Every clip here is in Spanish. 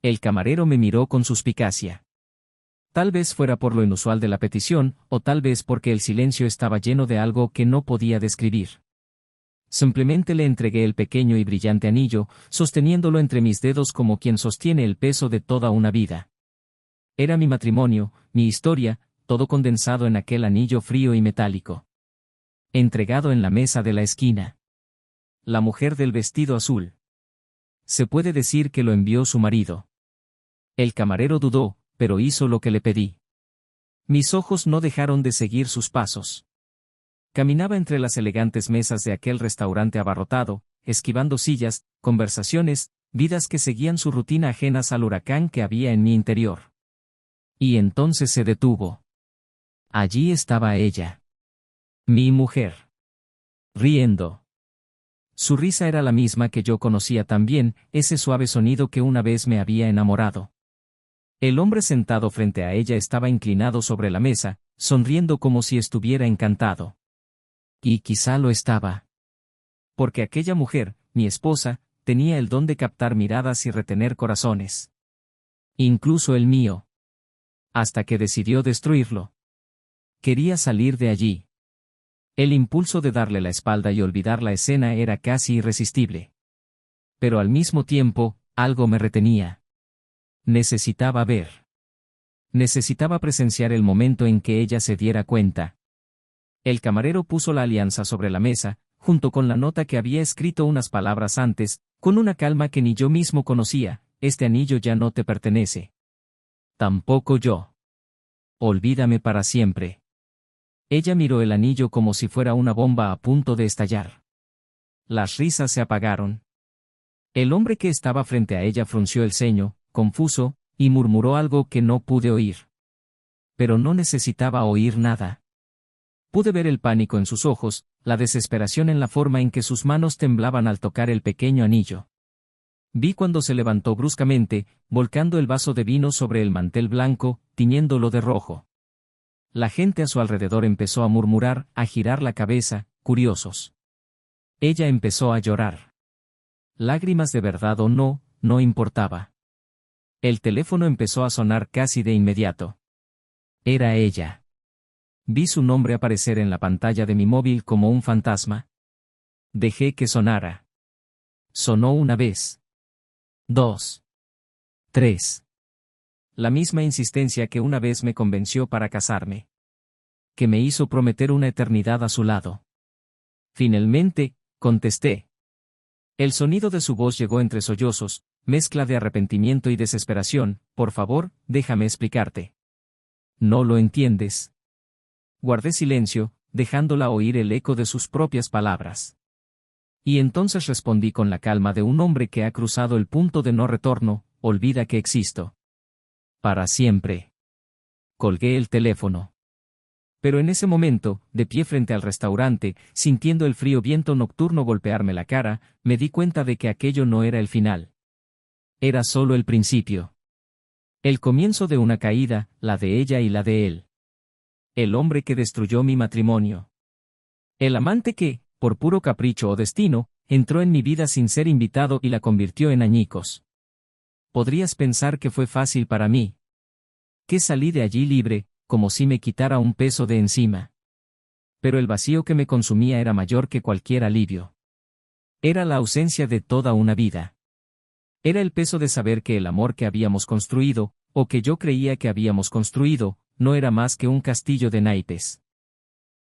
El camarero me miró con suspicacia. Tal vez fuera por lo inusual de la petición, o tal vez porque el silencio estaba lleno de algo que no podía describir. Simplemente le entregué el pequeño y brillante anillo, sosteniéndolo entre mis dedos como quien sostiene el peso de toda una vida. Era mi matrimonio, mi historia, todo condensado en aquel anillo frío y metálico. Entregado en la mesa de la esquina. La mujer del vestido azul. Se puede decir que lo envió su marido. El camarero dudó, pero hizo lo que le pedí. Mis ojos no dejaron de seguir sus pasos. Caminaba entre las elegantes mesas de aquel restaurante abarrotado, esquivando sillas, conversaciones, vidas que seguían su rutina ajenas al huracán que había en mi interior. Y entonces se detuvo. Allí estaba ella. Mi mujer. Riendo. Su risa era la misma que yo conocía también, ese suave sonido que una vez me había enamorado. El hombre sentado frente a ella estaba inclinado sobre la mesa, sonriendo como si estuviera encantado. Y quizá lo estaba. Porque aquella mujer, mi esposa, tenía el don de captar miradas y retener corazones. Incluso el mío. Hasta que decidió destruirlo. Quería salir de allí. El impulso de darle la espalda y olvidar la escena era casi irresistible. Pero al mismo tiempo, algo me retenía. Necesitaba ver. Necesitaba presenciar el momento en que ella se diera cuenta. El camarero puso la alianza sobre la mesa, junto con la nota que había escrito unas palabras antes, con una calma que ni yo mismo conocía: este anillo ya no te pertenece. Tampoco yo. Olvídame para siempre. Ella miró el anillo como si fuera una bomba a punto de estallar. Las risas se apagaron. El hombre que estaba frente a ella frunció el ceño, confuso, y murmuró algo que no pude oír. Pero no necesitaba oír nada. Pude ver el pánico en sus ojos, la desesperación en la forma en que sus manos temblaban al tocar el pequeño anillo. Vi cuando se levantó bruscamente, volcando el vaso de vino sobre el mantel blanco, tiñéndolo de rojo. La gente a su alrededor empezó a murmurar, a girar la cabeza, curiosos. Ella empezó a llorar. Lágrimas de verdad o no, no importaba. El teléfono empezó a sonar casi de inmediato. Era ella. Vi su nombre aparecer en la pantalla de mi móvil como un fantasma. Dejé que sonara. Sonó una vez. 2. 3. La misma insistencia que una vez me convenció para casarme. Que me hizo prometer una eternidad a su lado. Finalmente, contesté. El sonido de su voz llegó entre sollozos, mezcla de arrepentimiento y desesperación: por favor, déjame explicarte. ¿No lo entiendes? Guardé silencio, dejándola oír el eco de sus propias palabras. Y entonces respondí con la calma de un hombre que ha cruzado el punto de no retorno: olvida que existo. Para siempre. Colgué el teléfono. Pero en ese momento, de pie frente al restaurante, sintiendo el frío viento nocturno golpearme la cara, me di cuenta de que aquello no era el final. Era solo el principio. El comienzo de una caída, la de ella y la de él. El hombre que destruyó mi matrimonio. El amante que, por puro capricho o destino, entró en mi vida sin ser invitado y la convirtió en añicos. Podrías pensar que fue fácil para mí. Que salí de allí libre, como si me quitara un peso de encima. Pero el vacío que me consumía era mayor que cualquier alivio. Era la ausencia de toda una vida. Era el peso de saber que el amor que habíamos construido, o que yo creía que habíamos construido, no era más que un castillo de naipes.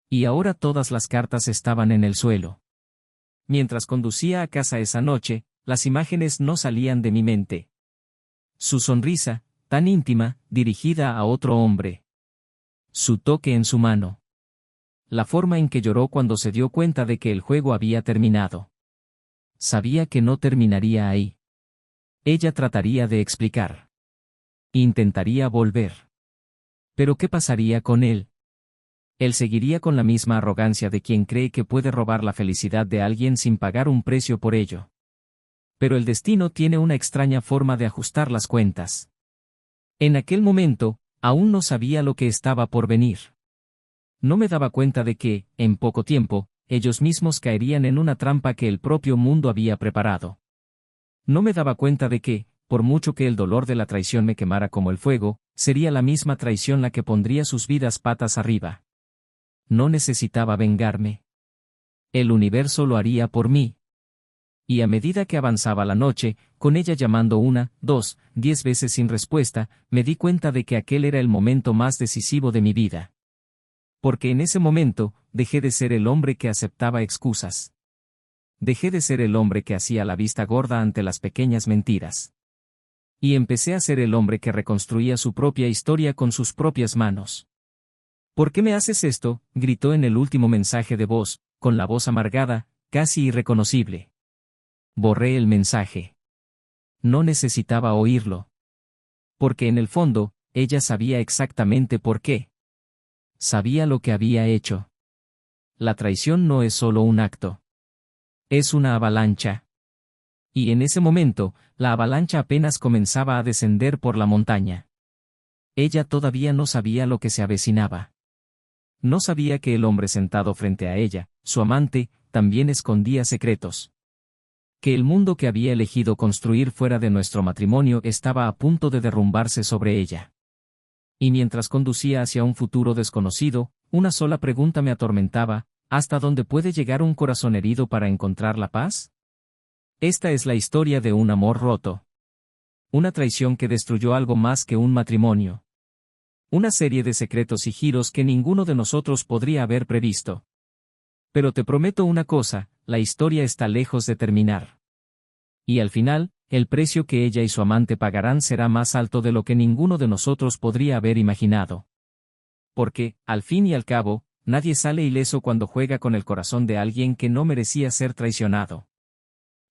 Y ahora todas las cartas estaban en el suelo. Mientras conducía a casa esa noche, las imágenes no salían de mi mente. Su sonrisa, tan íntima, dirigida a otro hombre. Su toque en su mano. La forma en que lloró cuando se dio cuenta de que el juego había terminado. Sabía que no terminaría ahí. Ella trataría de explicar. Intentaría volver. Pero ¿qué pasaría con él? Él seguiría con la misma arrogancia de quien cree que puede robar la felicidad de alguien sin pagar un precio por ello. Pero el destino tiene una extraña forma de ajustar las cuentas. En aquel momento, aún no sabía lo que estaba por venir. No me daba cuenta de que, en poco tiempo, ellos mismos caerían en una trampa que el propio mundo había preparado. No me daba cuenta de que, por mucho que el dolor de la traición me quemara como el fuego, sería la misma traición la que pondría sus vidas patas arriba. No necesitaba vengarme. El universo lo haría por mí. Y a medida que avanzaba la noche, con ella llamando 1, 2, 10 veces sin respuesta, me di cuenta de que aquel era el momento más decisivo de mi vida. Porque en ese momento, dejé de ser el hombre que aceptaba excusas. Dejé de ser el hombre que hacía la vista gorda ante las pequeñas mentiras. Y empecé a ser el hombre que reconstruía su propia historia con sus propias manos. ¿Por qué me haces esto?, gritó en el último mensaje de voz, con la voz amargada, casi irreconocible. Borré el mensaje. No necesitaba oírlo. Porque en el fondo, ella sabía exactamente por qué. Sabía lo que había hecho. La traición no es solo un acto. Es una avalancha. Y en ese momento, la avalancha apenas comenzaba a descender por la montaña. Ella todavía no sabía lo que se avecinaba. No sabía que el hombre sentado frente a ella, su amante, también escondía secretos. Que el mundo que había elegido construir fuera de nuestro matrimonio estaba a punto de derrumbarse sobre ella. Y mientras conducía hacia un futuro desconocido, una sola pregunta me atormentaba: ¿hasta dónde puede llegar un corazón herido para encontrar la paz? Esta es la historia de un amor roto. Una traición que destruyó algo más que un matrimonio. Una serie de secretos y giros que ninguno de nosotros podría haber previsto. Pero te prometo una cosa, la historia está lejos de terminar. Y al final, el precio que ella y su amante pagarán será más alto de lo que ninguno de nosotros podría haber imaginado. Porque, al fin y al cabo, nadie sale ileso cuando juega con el corazón de alguien que no merecía ser traicionado.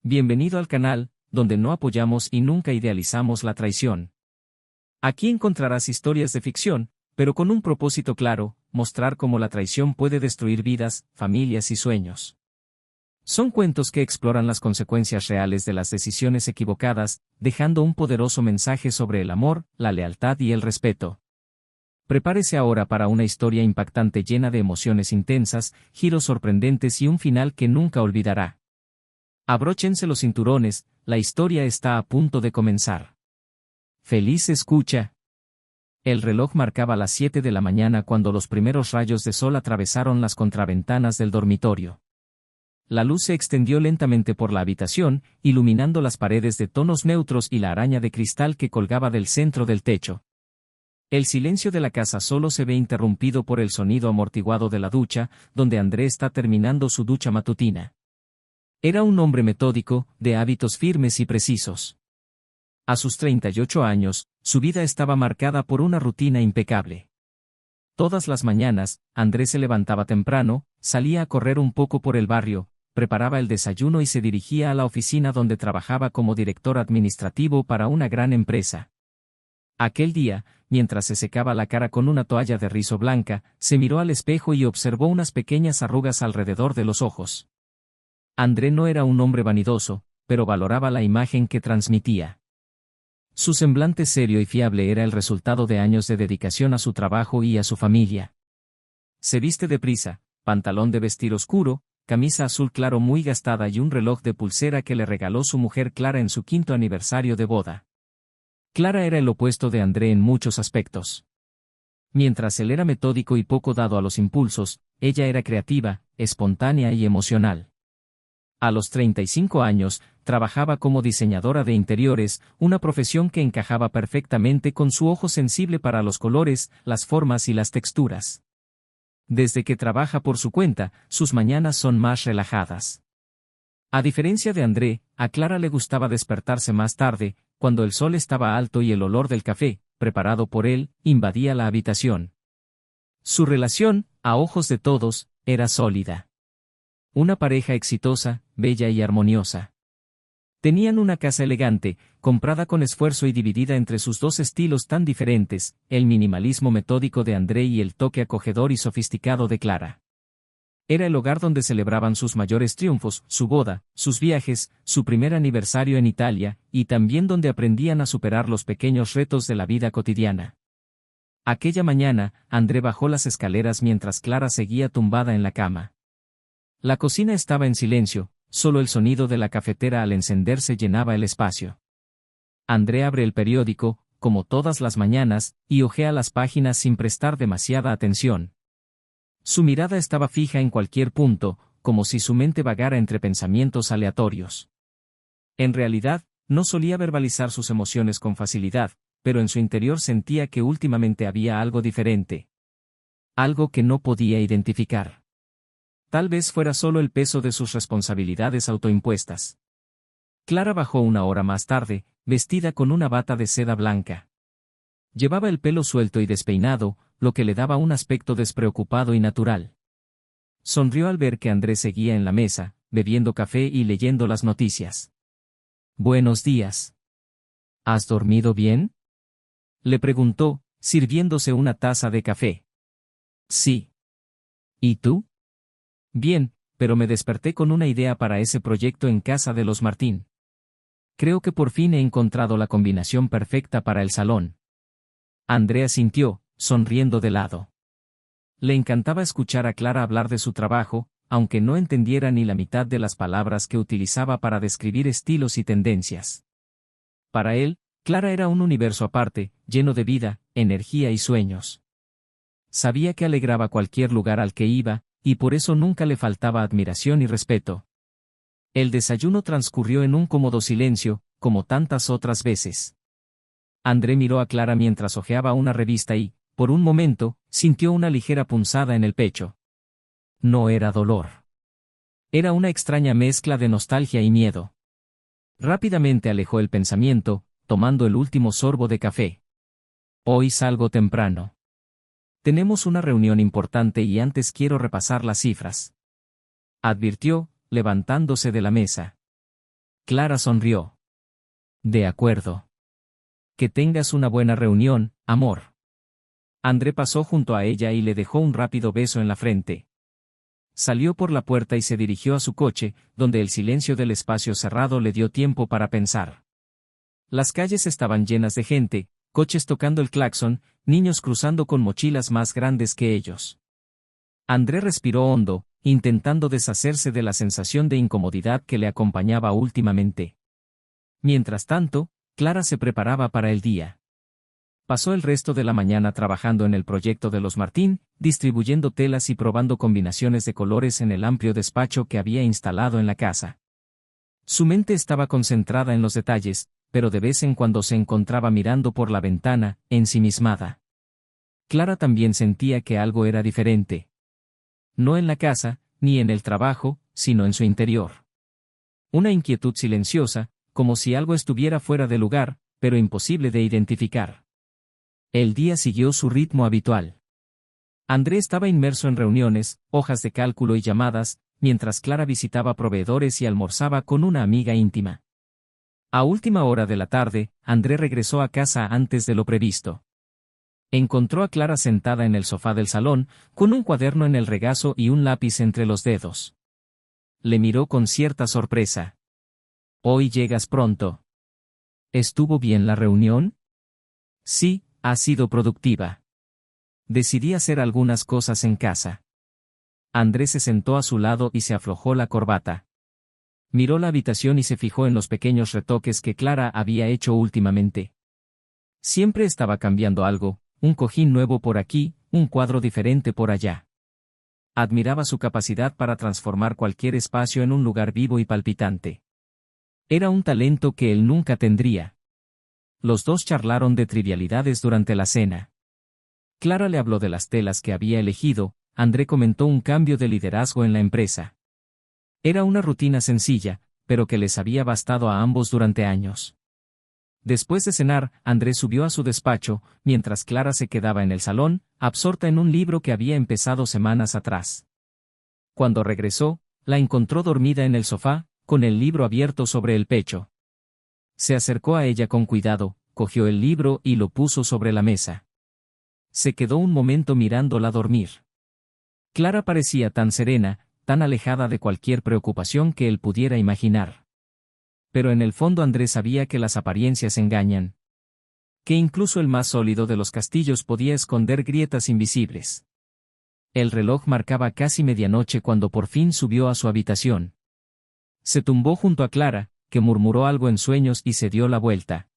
Bienvenido al canal, donde no apoyamos y nunca idealizamos la traición. Aquí encontrarás historias de ficción, pero con un propósito claro: mostrar cómo la traición puede destruir vidas, familias y sueños. Son cuentos que exploran las consecuencias reales de las decisiones equivocadas, dejando un poderoso mensaje sobre el amor, la lealtad y el respeto. Prepárese ahora para una historia impactante llena de emociones intensas, giros sorprendentes y un final que nunca olvidará. Abróchense los cinturones, la historia está a punto de comenzar. ¡Feliz escucha! El reloj marcaba las 7 de la mañana cuando los primeros rayos de sol atravesaron las contraventanas del dormitorio. La luz se extendió lentamente por la habitación, iluminando las paredes de tonos neutros y la araña de cristal que colgaba del centro del techo. El silencio de la casa solo se ve interrumpido por el sonido amortiguado de la ducha, donde André está terminando su ducha matutina. Era un hombre metódico, de hábitos firmes y precisos. A sus 38 años, su vida estaba marcada por una rutina impecable. Todas las mañanas, André se levantaba temprano, salía a correr un poco por el barrio, preparaba el desayuno y se dirigía a la oficina donde trabajaba como director administrativo para una gran empresa. Aquel día, mientras se secaba la cara con una toalla de rizo blanca, se miró al espejo y observó unas pequeñas arrugas alrededor de los ojos. André no era un hombre vanidoso, pero valoraba la imagen que transmitía. Su semblante serio y fiable era el resultado de años de dedicación a su trabajo y a su familia. Se viste deprisa, pantalón de vestir oscuro, camisa azul claro muy gastada y un reloj de pulsera que le regaló su mujer Clara en su 5º aniversario de boda. Clara era el opuesto de André en muchos aspectos. Mientras él era metódico y poco dado a los impulsos, ella era creativa, espontánea y emocional. A los 35 años, trabajaba como diseñadora de interiores, una profesión que encajaba perfectamente con su ojo sensible para los colores, las formas y las texturas. Desde que trabaja por su cuenta, sus mañanas son más relajadas. A diferencia de André, a Clara le gustaba despertarse más tarde, cuando el sol estaba alto y el olor del café, preparado por él, invadía la habitación. Su relación, a ojos de todos, era sólida. Una pareja exitosa, bella y armoniosa. Tenían una casa elegante, comprada con esfuerzo y dividida entre sus dos estilos tan diferentes, el minimalismo metódico de André y el toque acogedor y sofisticado de Clara. Era el hogar donde celebraban sus mayores triunfos, su boda, sus viajes, su primer aniversario en Italia, y también donde aprendían a superar los pequeños retos de la vida cotidiana. Aquella mañana, André bajó las escaleras mientras Clara seguía tumbada en la cama. La cocina estaba en silencio, solo el sonido de la cafetera al encenderse llenaba el espacio. André abre el periódico, como todas las mañanas, y hojea las páginas sin prestar demasiada atención. Su mirada estaba fija en cualquier punto, como si su mente vagara entre pensamientos aleatorios. En realidad, no solía verbalizar sus emociones con facilidad, pero en su interior sentía que últimamente había algo diferente. Algo que no podía identificar. Tal vez fuera solo el peso de sus responsabilidades autoimpuestas. Clara bajó una hora más tarde, vestida con una bata de seda blanca. Llevaba el pelo suelto y despeinado, lo que le daba un aspecto despreocupado y natural. Sonrió al ver que Andrés seguía en la mesa, bebiendo café y leyendo las noticias. «Buenos días. ¿Has dormido bien?», le preguntó, sirviéndose una taza de café. «Sí. ¿Y tú?». «Bien, pero me desperté con una idea para ese proyecto en casa de los Martín. Creo que por fin he encontrado la combinación perfecta para el salón». Andrea sintió, sonriendo de lado. Le encantaba escuchar a Clara hablar de su trabajo, aunque no entendiera ni la mitad de las palabras que utilizaba para describir estilos y tendencias. Para él, Clara era un universo aparte, lleno de vida, energía y sueños. Sabía que alegraba cualquier lugar al que iba, y por eso nunca le faltaba admiración y respeto. El desayuno transcurrió en un cómodo silencio, como tantas otras veces. André miró a Clara mientras hojeaba una revista y, por un momento, sintió una ligera punzada en el pecho. No era dolor. Era una extraña mezcla de nostalgia y miedo. Rápidamente alejó el pensamiento, tomando el último sorbo de café. «Hoy salgo temprano. Tenemos una reunión importante y antes quiero repasar las cifras», advirtió, levantándose de la mesa. Clara sonrió. «De acuerdo. Que tengas una buena reunión, amor». André pasó junto a ella y le dejó un rápido beso en la frente. Salió por la puerta y se dirigió a su coche, donde el silencio del espacio cerrado le dio tiempo para pensar. Las calles estaban llenas de gente, coches tocando el claxon, niños cruzando con mochilas más grandes que ellos. André respiró hondo, intentando deshacerse de la sensación de incomodidad que le acompañaba últimamente. Mientras tanto, Clara se preparaba para el día. Pasó el resto de la mañana trabajando en el proyecto de los Martín, distribuyendo telas y probando combinaciones de colores en el amplio despacho que había instalado en la casa. Su mente estaba concentrada en los detalles, pero de vez en cuando se encontraba mirando por la ventana, ensimismada. Clara también sentía que algo era diferente. No en la casa, ni en el trabajo, sino en su interior. Una inquietud silenciosa, como si algo estuviera fuera de lugar, pero imposible de identificar. El día siguió su ritmo habitual. André estaba inmerso en reuniones, hojas de cálculo y llamadas, mientras Clara visitaba proveedores y almorzaba con una amiga íntima. A última hora de la tarde, André regresó a casa antes de lo previsto. Encontró a Clara sentada en el sofá del salón, con un cuaderno en el regazo y un lápiz entre los dedos. Le miró con cierta sorpresa. «Hoy llegas pronto. ¿Estuvo bien la reunión?». «Sí, ha sido productiva. Decidí hacer algunas cosas en casa». Andrés se sentó a su lado y se aflojó la corbata. Miró la habitación y se fijó en los pequeños retoques que Clara había hecho últimamente. Siempre estaba cambiando algo, un cojín nuevo por aquí, un cuadro diferente por allá. Admiraba su capacidad para transformar cualquier espacio en un lugar vivo y palpitante. Era un talento que él nunca tendría. Los dos charlaron de trivialidades durante la cena. Clara le habló de las telas que había elegido, André comentó un cambio de liderazgo en la empresa. Era una rutina sencilla, pero que les había bastado a ambos durante años. Después de cenar, André subió a su despacho, mientras Clara se quedaba en el salón, absorta en un libro que había empezado semanas atrás. Cuando regresó, la encontró dormida en el sofá, con el libro abierto sobre el pecho. Se acercó a ella con cuidado, cogió el libro y lo puso sobre la mesa. Se quedó un momento mirándola dormir. Clara parecía tan serena, tan alejada de cualquier preocupación que él pudiera imaginar. Pero en el fondo Andrés sabía que las apariencias engañan. Que incluso el más sólido de los castillos podía esconder grietas invisibles. El reloj marcaba casi medianoche cuando por fin subió a su habitación. Se tumbó junto a Clara, que murmuró algo en sueños y se dio la vuelta.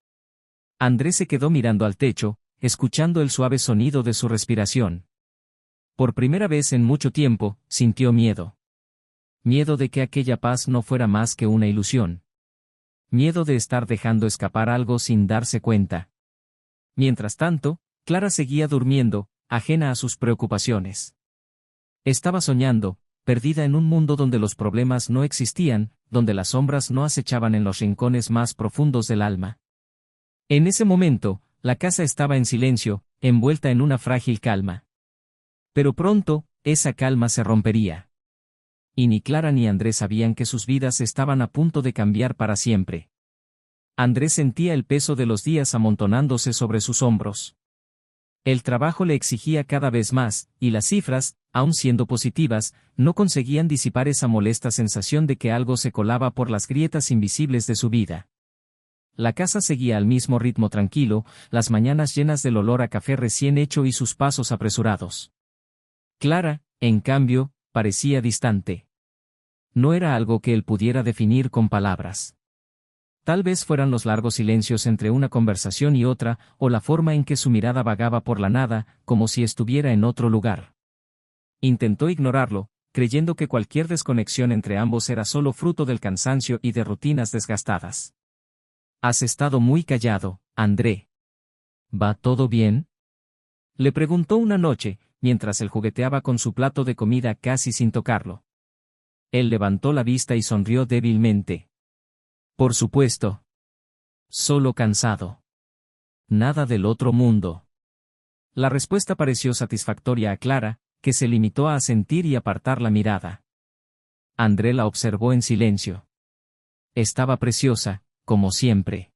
Andrés se quedó mirando al techo, escuchando el suave sonido de su respiración. Por primera vez en mucho tiempo, sintió miedo. Miedo de que aquella paz no fuera más que una ilusión. Miedo de estar dejando escapar algo sin darse cuenta. Mientras tanto, Clara seguía durmiendo, ajena a sus preocupaciones. Estaba soñando, perdida en un mundo donde los problemas no existían, donde las sombras no acechaban en los rincones más profundos del alma. En ese momento, la casa estaba en silencio, envuelta en una frágil calma. Pero pronto, esa calma se rompería. Y ni Clara ni Andrés sabían que sus vidas estaban a punto de cambiar para siempre. Andrés sentía el peso de los días amontonándose sobre sus hombros. El trabajo le exigía cada vez más, y las cifras, aun siendo positivas, no conseguían disipar esa molesta sensación de que algo se colaba por las grietas invisibles de su vida. La casa seguía al mismo ritmo tranquilo, las mañanas llenas del olor a café recién hecho y sus pasos apresurados. Clara, en cambio, parecía distante. No era algo que él pudiera definir con palabras. Tal vez fueran los largos silencios entre una conversación y otra, o la forma en que su mirada vagaba por la nada, como si estuviera en otro lugar. Intentó ignorarlo, creyendo que cualquier desconexión entre ambos era solo fruto del cansancio y de rutinas desgastadas. «Has estado muy callado, André. ¿Va todo bien?», le preguntó una noche, mientras él jugueteaba con su plato de comida casi sin tocarlo. Él levantó la vista y sonrió débilmente. «Por supuesto. Solo cansado. Nada del otro mundo». La respuesta pareció satisfactoria a Clara, que se limitó a asentir y apartar la mirada. André la observó en silencio. Estaba preciosa, como siempre.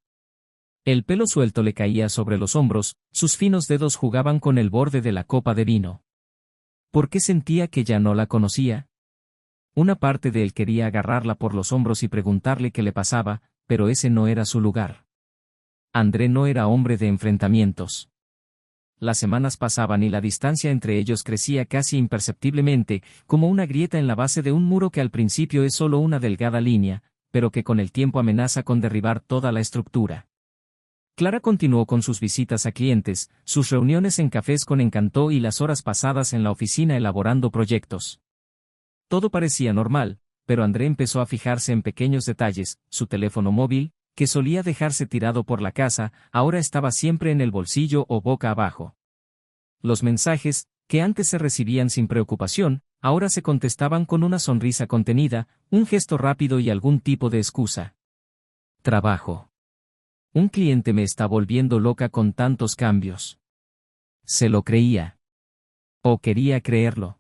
El pelo suelto le caía sobre los hombros, sus finos dedos jugaban con el borde de la copa de vino. ¿Por qué sentía que ya no la conocía? Una parte de él quería agarrarla por los hombros y preguntarle qué le pasaba, pero ese no era su lugar. André no era hombre de enfrentamientos. Las semanas pasaban y la distancia entre ellos crecía casi imperceptiblemente, como una grieta en la base de un muro que al principio es solo una delgada línea, pero que con el tiempo amenaza con derribar toda la estructura. Clara continuó con sus visitas a clientes, sus reuniones en cafés con Encantó y las horas pasadas en la oficina elaborando proyectos. Todo parecía normal, pero André empezó a fijarse en pequeños detalles. Su teléfono móvil, que solía dejarse tirado por la casa, ahora estaba siempre en el bolsillo o boca abajo. Los mensajes, que antes se recibían sin preocupación, ahora se contestaban con una sonrisa contenida, un gesto rápido y algún tipo de excusa. Trabajo. Un cliente me está volviendo loca con tantos cambios. Se lo creía. O quería creerlo.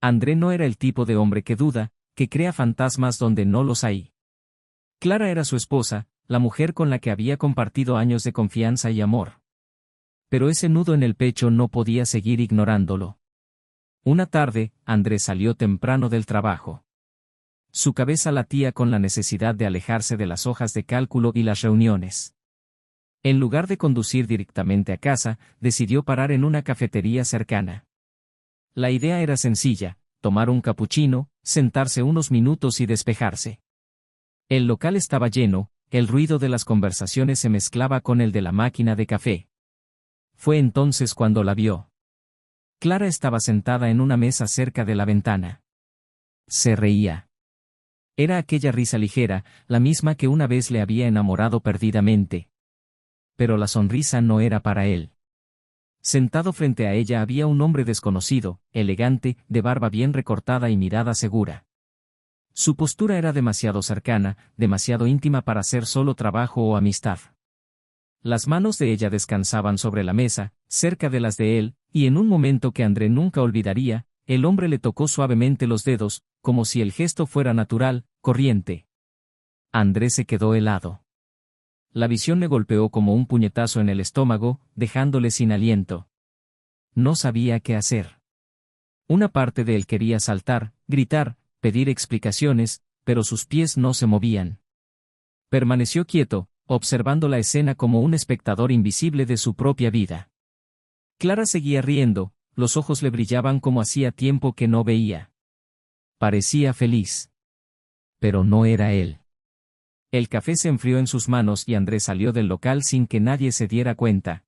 André no era el tipo de hombre que duda, que crea fantasmas donde no los hay. Clara era su esposa, la mujer con la que había compartido años de confianza y amor. Pero ese nudo en el pecho no podía seguir ignorándolo. Una tarde, André salió temprano del trabajo. Su cabeza latía con la necesidad de alejarse de las hojas de cálculo y las reuniones. En lugar de conducir directamente a casa, decidió parar en una cafetería cercana. La idea era sencilla: tomar un capuchino, sentarse unos minutos y despejarse. El local estaba lleno, el ruido de las conversaciones se mezclaba con el de la máquina de café. Fue entonces cuando la vio. Clara estaba sentada en una mesa cerca de la ventana. Se reía. Era aquella risa ligera, la misma que una vez le había enamorado perdidamente. Pero la sonrisa no era para él. Sentado frente a ella había un hombre desconocido, elegante, de barba bien recortada y mirada segura. Su postura era demasiado cercana, demasiado íntima para ser solo trabajo o amistad. Las manos de ella descansaban sobre la mesa, cerca de las de él, y en un momento que André nunca olvidaría, el hombre le tocó suavemente los dedos, como si el gesto fuera natural, corriente. André se quedó helado. La visión le golpeó como un puñetazo en el estómago, dejándole sin aliento. No sabía qué hacer. Una parte de él quería saltar, gritar, pedir explicaciones, pero sus pies no se movían. Permaneció quieto, observando la escena como un espectador invisible de su propia vida. Clara seguía riendo, los ojos le brillaban como hacía tiempo que no veía. Parecía feliz. Pero no era él. El café se enfrió en sus manos y Andrés salió del local sin que nadie se diera cuenta.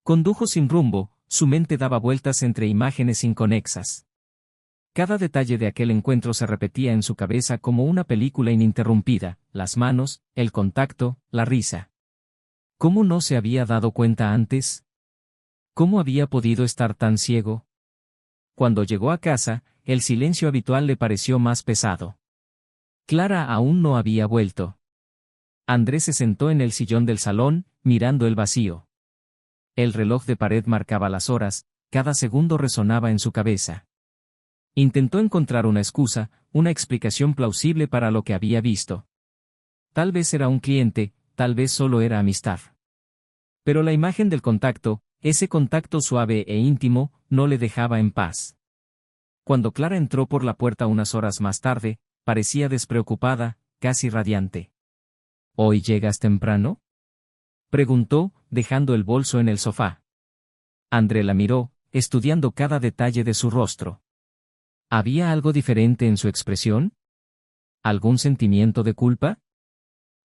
Condujo sin rumbo, su mente daba vueltas entre imágenes inconexas. Cada detalle de aquel encuentro se repetía en su cabeza como una película ininterrumpida, las manos, el contacto, la risa. ¿Cómo no se había dado cuenta antes? ¿Cómo había podido estar tan ciego? Cuando llegó a casa, el silencio habitual le pareció más pesado. Clara aún no había vuelto. Andrés se sentó en el sillón del salón, mirando el vacío. El reloj de pared marcaba las horas, cada segundo resonaba en su cabeza. Intentó encontrar una excusa, una explicación plausible para lo que había visto. Tal vez era un cliente, tal vez solo era amistad. Pero la imagen del contacto, ese contacto suave e íntimo, no le dejaba en paz. Cuando Clara entró por la puerta unas horas más tarde, parecía despreocupada, casi radiante. ¿Hoy llegas temprano?, preguntó, dejando el bolso en el sofá. André la miró, estudiando cada detalle de su rostro. ¿Había algo diferente en su expresión? ¿Algún sentimiento de culpa?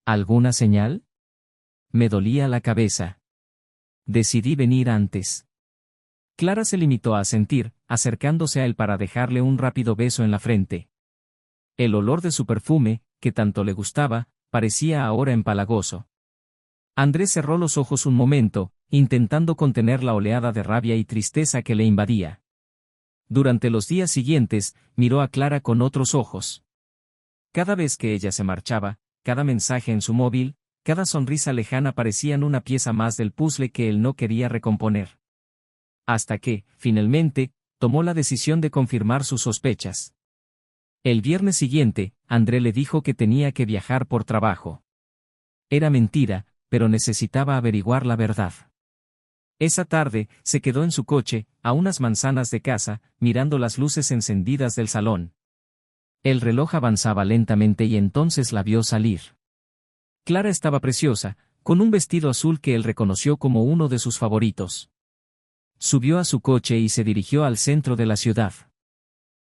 ¿Alguna señal? Me dolía la cabeza. Decidí venir antes. Clara se limitó a asentir, acercándose a él para dejarle un rápido beso en la frente. El olor de su perfume, que tanto le gustaba, parecía ahora empalagoso. Andrés cerró los ojos un momento, intentando contener la oleada de rabia y tristeza que le invadía. Durante los días siguientes, miró a Clara con otros ojos. Cada vez que ella se marchaba, cada mensaje en su móvil, cada sonrisa lejana parecían una pieza más del puzzle que él no quería recomponer. Hasta que, finalmente, tomó la decisión de confirmar sus sospechas. El viernes siguiente, André le dijo que tenía que viajar por trabajo. Era mentira, pero necesitaba averiguar la verdad. Esa tarde, se quedó en su coche, a unas manzanas de casa, mirando las luces encendidas del salón. El reloj avanzaba lentamente y entonces la vio salir. Clara estaba preciosa, con un vestido azul que él reconoció como uno de sus favoritos. Subió a su coche y se dirigió al centro de la ciudad.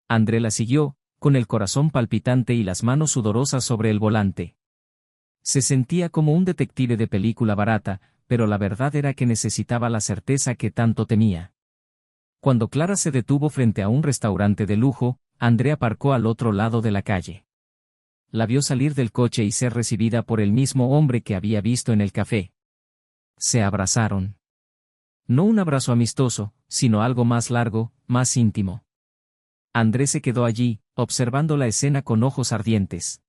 André la siguió, con el corazón palpitante y las manos sudorosas sobre el volante. Se sentía como un detective de película barata, pero la verdad era que necesitaba la certeza que tanto temía. Cuando Clara se detuvo frente a un restaurante de lujo, André aparcó al otro lado de la calle. La vio salir del coche y ser recibida por el mismo hombre que había visto en el café. Se abrazaron. No un abrazo amistoso, sino algo más largo, más íntimo. André se quedó allí, observando la escena con ojos ardientes.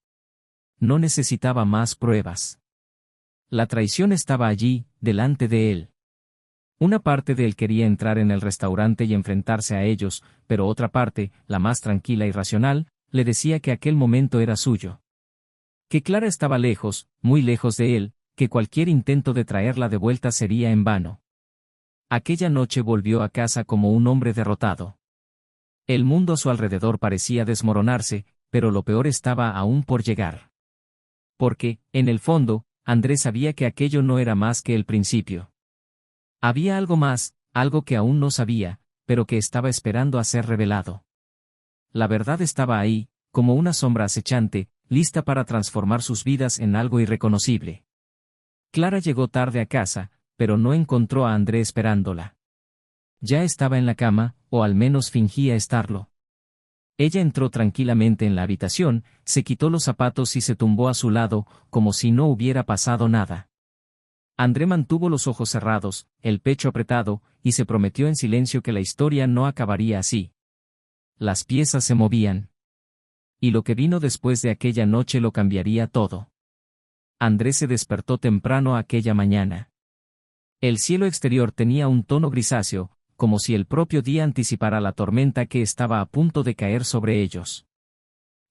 No necesitaba más pruebas. La traición estaba allí, delante de él. Una parte de él quería entrar en el restaurante y enfrentarse a ellos, pero otra parte, la más tranquila y racional, le decía que aquel momento era suyo. Que Clara estaba lejos, muy lejos de él, que cualquier intento de traerla de vuelta sería en vano. Aquella noche volvió a casa como un hombre derrotado. El mundo a su alrededor parecía desmoronarse, pero lo peor estaba aún por llegar. Porque, en el fondo, Andrés sabía que aquello no era más que el principio. Había algo más, algo que aún no sabía, pero que estaba esperando a ser revelado. La verdad estaba ahí, como una sombra acechante, lista para transformar sus vidas en algo irreconocible. Clara llegó tarde a casa, pero no encontró a André esperándola. Ya estaba en la cama, o al menos fingía estarlo. Ella entró tranquilamente en la habitación, se quitó los zapatos y se tumbó a su lado, como si no hubiera pasado nada. André mantuvo los ojos cerrados, el pecho apretado, y se prometió en silencio que la historia no acabaría así. Las piezas se movían. Y lo que vino después de aquella noche lo cambiaría todo. André se despertó temprano aquella mañana. El cielo exterior tenía un tono grisáceo, como si el propio día anticipara la tormenta que estaba a punto de caer sobre ellos.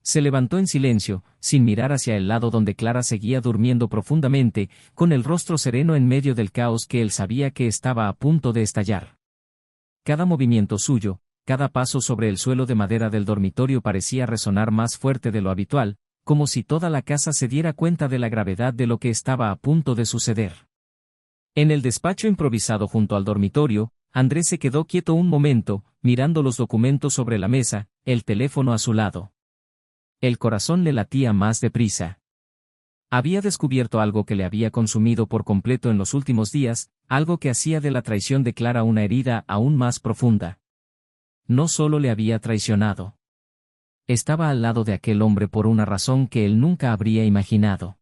Se levantó en silencio, sin mirar hacia el lado donde Clara seguía durmiendo profundamente, con el rostro sereno en medio del caos que él sabía que estaba a punto de estallar. Cada movimiento suyo, cada paso sobre el suelo de madera del dormitorio parecía resonar más fuerte de lo habitual, como si toda la casa se diera cuenta de la gravedad de lo que estaba a punto de suceder. En el despacho improvisado junto al dormitorio, Andrés se quedó quieto un momento, mirando los documentos sobre la mesa, el teléfono a su lado. El corazón le latía más deprisa. Había descubierto algo que le había consumido por completo en los últimos días, algo que hacía de la traición de Clara una herida aún más profunda. No solo le había traicionado. Estaba al lado de aquel hombre por una razón que él nunca habría imaginado.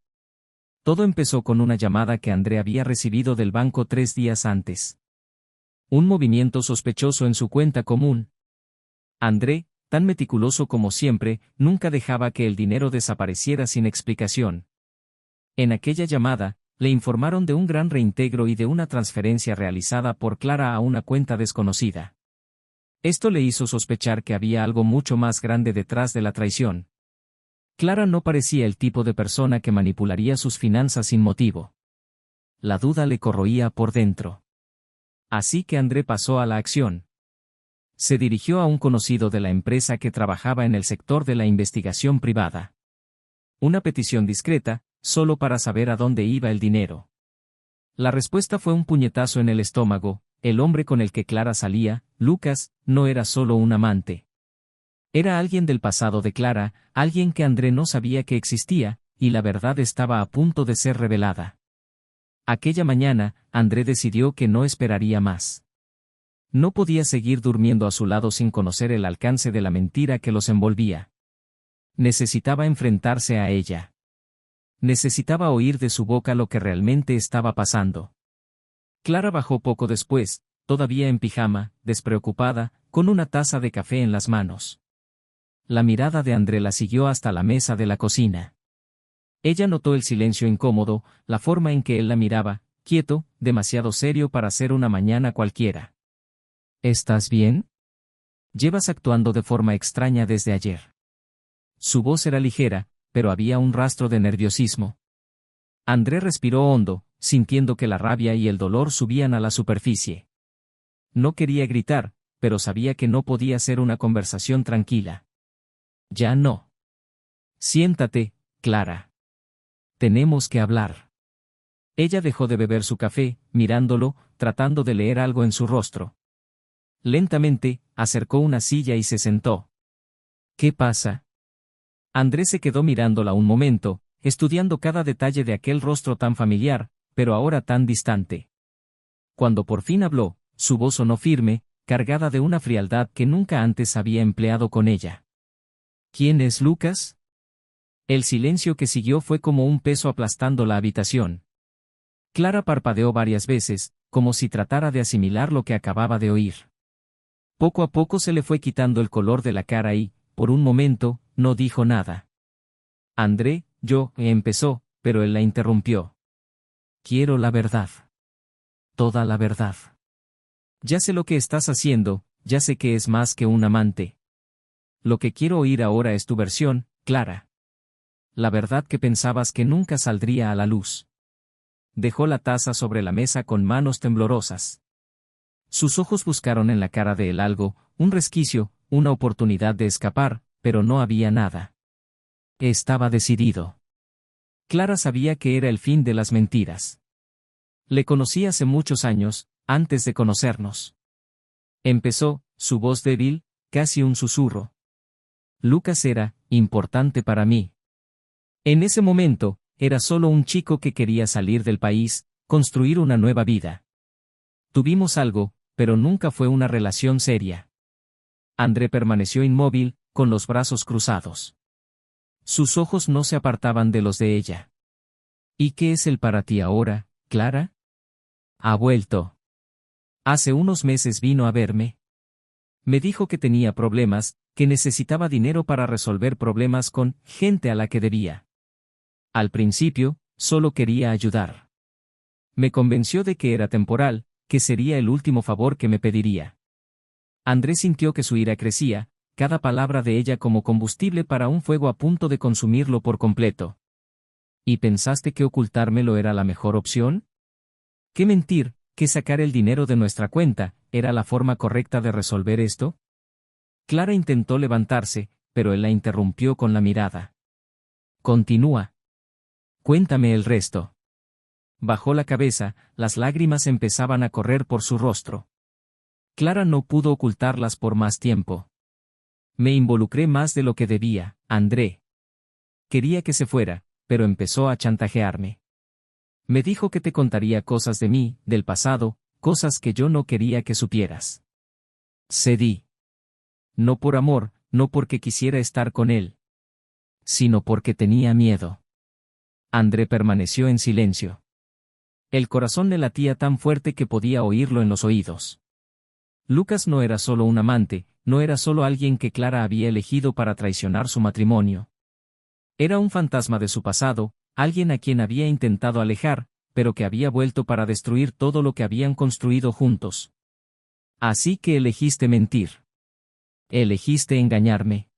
Todo empezó con una llamada que André había recibido del banco 3 días antes. Un movimiento sospechoso en su cuenta común. André, tan meticuloso como siempre, nunca dejaba que el dinero desapareciera sin explicación. En aquella llamada, le informaron de un gran reintegro y de una transferencia realizada por Clara a una cuenta desconocida. Esto le hizo sospechar que había algo mucho más grande detrás de la traición. Clara no parecía el tipo de persona que manipularía sus finanzas sin motivo. La duda le corroía por dentro. Así que André pasó a la acción. Se dirigió a un conocido de la empresa que trabajaba en el sector de la investigación privada. Una petición discreta, solo para saber a dónde iba el dinero. La respuesta fue un puñetazo en el estómago. El hombre con el que Clara salía, Lucas, no era solo un amante. Era alguien del pasado de Clara, alguien que André no sabía que existía, y la verdad estaba a punto de ser revelada. Aquella mañana, André decidió que no esperaría más. No podía seguir durmiendo a su lado sin conocer el alcance de la mentira que los envolvía. Necesitaba enfrentarse a ella. Necesitaba oír de su boca lo que realmente estaba pasando. Clara bajó poco después, todavía en pijama, despreocupada, con una taza de café en las manos. La mirada de André la siguió hasta la mesa de la cocina. Ella notó el silencio incómodo, la forma en que él la miraba, quieto, demasiado serio para ser una mañana cualquiera. ¿Estás bien? Llevas actuando de forma extraña desde ayer. Su voz era ligera, pero había un rastro de nerviosismo. André respiró hondo, sintiendo que la rabia y el dolor subían a la superficie. No quería gritar, pero sabía que no podía ser una conversación tranquila. Ya no. Siéntate, Clara. Tenemos que hablar. Ella dejó de beber su café, mirándolo, tratando de leer algo en su rostro. Lentamente, acercó una silla y se sentó. ¿Qué pasa? André se quedó mirándola un momento, estudiando cada detalle de aquel rostro tan familiar, pero ahora tan distante. Cuando por fin habló, su voz sonó firme, cargada de una frialdad que nunca antes había empleado con ella. ¿Quién es Lucas? El silencio que siguió fue como un peso aplastando la habitación. Clara parpadeó varias veces, como si tratara de asimilar lo que acababa de oír. Poco a poco se le fue quitando el color de la cara y, por un momento, no dijo nada. André, empezó, pero él la interrumpió. Quiero la verdad. Toda la verdad. Ya sé lo que estás haciendo, ya sé que es más que un amante. Lo que quiero oír ahora es tu versión, Clara. La verdad que pensabas que nunca saldría a la luz. Dejó la taza sobre la mesa con manos temblorosas. Sus ojos buscaron en la cara de él algo, un resquicio, una oportunidad de escapar, pero no había nada. Estaba decidido. Clara sabía que era el fin de las mentiras. Le conocí hace muchos años, antes de conocernos. Empezó, su voz débil, casi un susurro. Lucas era importante para mí. En ese momento, era solo un chico que quería salir del país, construir una nueva vida. Tuvimos algo, pero nunca fue una relación seria. André permaneció inmóvil, con los brazos cruzados. Sus ojos no se apartaban de los de ella. ¿Y qué es él para ti ahora, Clara? Ha vuelto. Hace unos meses vino a verme. Me dijo que tenía problemas, que necesitaba dinero para resolver problemas con gente a la que debía. Al principio, solo quería ayudar. Me convenció de que era temporal, que sería el último favor que me pediría. André sintió que su ira crecía, cada palabra de ella como combustible para un fuego a punto de consumirlo por completo. ¿Y pensaste que ocultármelo era la mejor opción? ¿Qué mentir, que sacar el dinero de nuestra cuenta, era la forma correcta de resolver esto? Clara intentó levantarse, pero él la interrumpió con la mirada. Continúa. Cuéntame el resto. Bajó la cabeza, las lágrimas empezaban a correr por su rostro. Clara no pudo ocultarlas por más tiempo. Me involucré más de lo que debía, André. Quería que se fuera, pero empezó a chantajearme. Me dijo que te contaría cosas de mí, del pasado, cosas que yo no quería que supieras. Cedí. No por amor, no porque quisiera estar con él, sino porque tenía miedo. André permaneció en silencio. El corazón le latía tan fuerte que podía oírlo en los oídos. Lucas no era solo un amante, no era solo alguien que Clara había elegido para traicionar su matrimonio. Era un fantasma de su pasado, alguien a quien había intentado alejar, pero que había vuelto para destruir todo lo que habían construido juntos. Así que elegiste mentir. Elegiste engañarme.